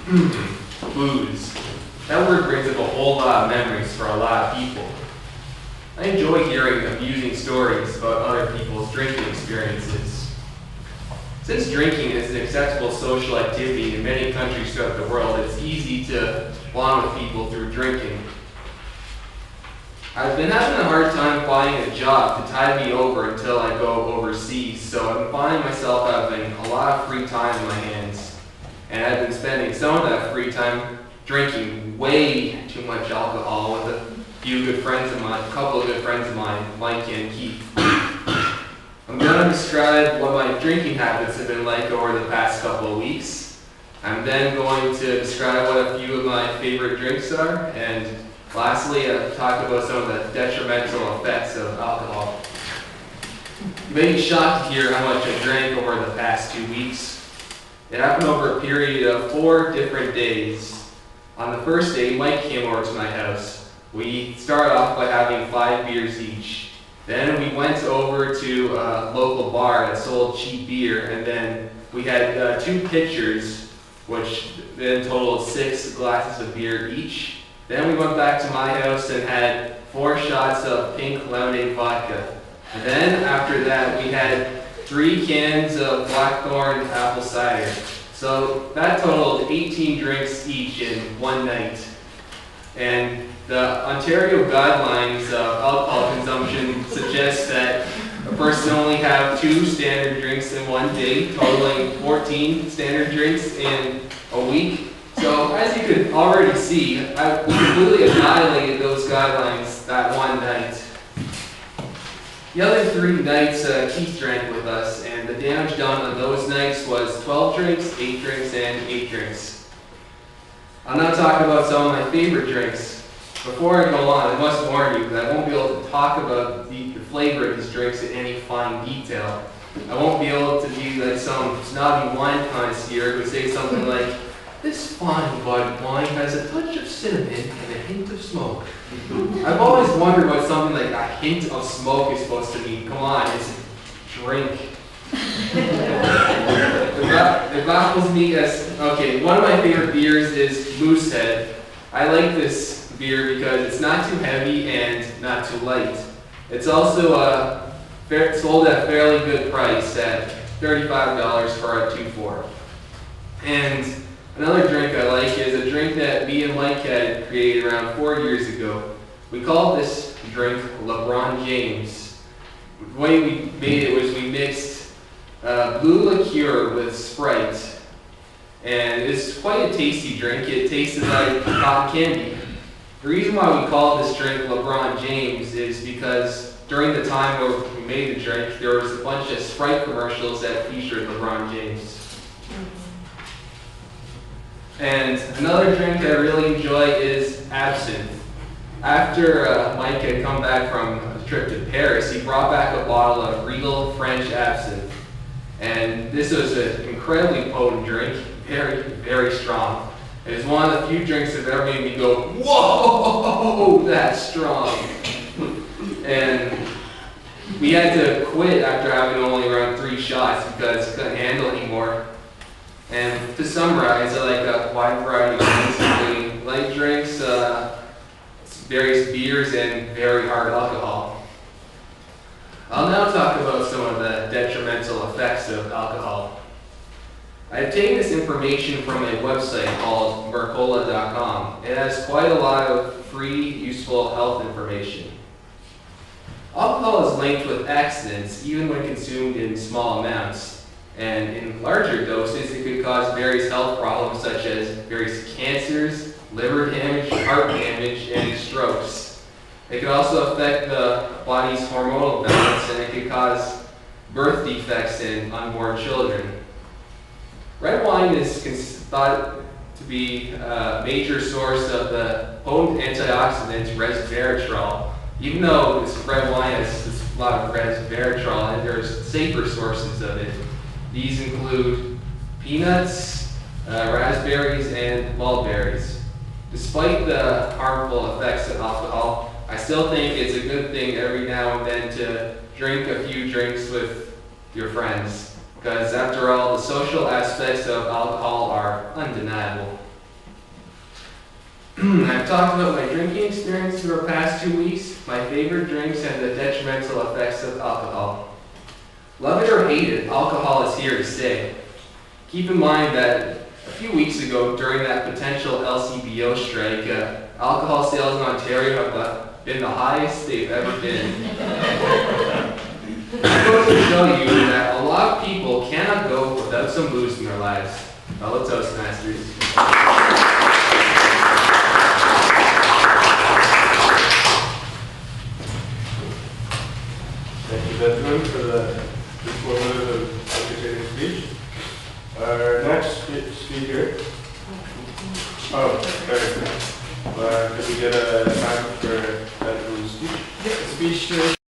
Booze. That word brings up a whole lot of memories for a lot of people. I enjoy hearing amusing stories about other people's drinking experiences. Since drinking is an acceptable social activity in many countries throughout the world, it's easy to bond with people through drinking. I've been having a hard time finding a job to tide me over until I go overseas, so I'm finding myself having a lot of free time in my hands. And I've been spending some of that free time drinking way too much alcohol with a couple of good friends of mine, Mike and Keith. I'm going to describe what my drinking habits have been like over the past couple of weeks. I'm then going to describe what a few of my favorite drinks are, and lastly, I'll talk about some of the detrimental effects of alcohol. You may be shocked to hear how much I drank over the past 2 weeks. It happened over a period of 4 different days. On the first day, Mike came over to my house. We started off by having 5 beers each. Then we went over to a local bar that sold cheap beer, and then we had 2 pitchers, which then totaled 6 glasses of beer each. Then we went back to my house and had 4 shots of pink lemonade vodka. And then after that, we had 3 cans of Blackthorn apple cider. So that totaled 18 drinks each in one night. And the Ontario guidelines of alcohol consumption suggest that a person only have 2 standard drinks in one day, totaling 14 standard drinks in a week. So as you could already see, we completely annihilated those guidelines that one night. The other 3 nights Keith drank with us, and the damage done on those nights was 12 drinks, 8 drinks, and 8 drinks. I'll now talk about some of my favorite drinks. Before I go on, I must warn you that I won't be able to talk about the flavor of these drinks in any fine detail. I won't be able to be like some snobby wine connoisseur who would say something like, "This fine bud wine has a touch of cinnamon and a hint of smoke." I've always wondered what something like a hint of smoke is supposed to mean. Come on, it's a drink. It baffles me as, okay, one of my favorite beers is Moosehead. I like this beer because it's not too heavy and not too light. It's also sold at a fairly good price at $35 for a 2-4. And another drink I like is a drink that me and Mike had created around 4 years ago. We called this drink LeBron James. The way we made it was we mixed blue liqueur with Sprite. And it's quite a tasty drink. It tasted like cotton candy. The reason why we called this drink LeBron James is because during the time where we made the drink, there was a bunch of Sprite commercials that featured LeBron James. And another drink I really enjoy is absinthe. After Mike had come back from a trip to Paris, he brought back a bottle of Regal French absinthe. And this was an incredibly potent drink, very, very strong. It was one of the few drinks that ever made me go, "Whoa, that's strong." And we had to quit after having only around 3 shots because I couldn't handle it anymore. And to summarize, I like a wide variety of drinks, including light drinks, various beers, and very hard alcohol. I'll now talk about some of the detrimental effects of alcohol. I obtained this information from a website called Mercola.com. It has quite a lot of free, useful health information. Alcohol is linked with accidents even when consumed in small amounts. And in larger doses, it could cause various health problems such as various cancers, liver damage, heart damage, and strokes. It could also affect the body's hormonal balance, and it could cause birth defects in unborn children. Red wine is thought to be a major source of the potent antioxidant resveratrol. Even though this red wine has a lot of resveratrol, and there's safer sources of it. These include peanuts, raspberries, and mulberries. Despite the harmful effects of alcohol, I still think it's a good thing every now and then to drink a few drinks with your friends. Because after all, the social aspects of alcohol are undeniable. I've talked about my drinking experience for the past 2 weeks, my favorite drinks, and the detrimental effects of alcohol. Love it or hate it, alcohol is here to stay. Keep in mind that a few weeks ago, during that potential LCBO strike, alcohol sales in Ontario have been the highest they've ever been. I'm going to tell you that a lot of people cannot go without some booze in their lives. Fellow Toastmasters. Thank you, gentlemen, for the informative entertaining speech. Our next speaker. Oh, sorry. Could we get a time for that speech? Yeah, the speech